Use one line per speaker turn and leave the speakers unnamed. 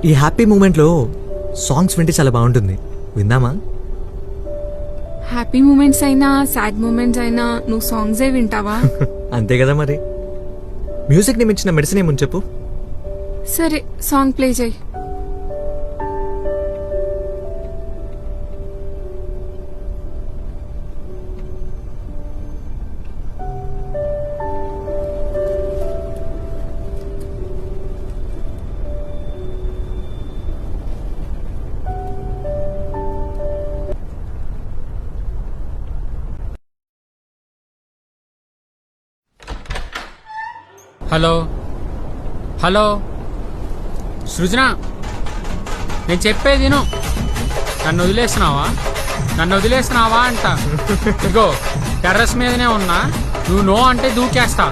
ఈ హ్యాపీ మూమెంట్లో సాంగ్స్ వింటే చాలా బాగుంటుంది, విందామా?
హ్యాపీ మూమెంట్స్ అయినా సాడ్ మూమెంట్స్ అయినా నువ్వు సాంగ్సే వింటావా?
అంతే కదా మరి. మ్యూజిక్ని మించిన మెడిసిన్ ఏముంది చెప్పు?
సరే సాంగ్ ప్లే చేయి.
హలో హలో సృజన, నేను చెప్పేది విను. నన్ను వదిలేస్తున్నావా అంట. ఇదిగో టెర్రస్ మీదనే ఉన్నా, నువ్వు నో అంటే దూకేస్తా.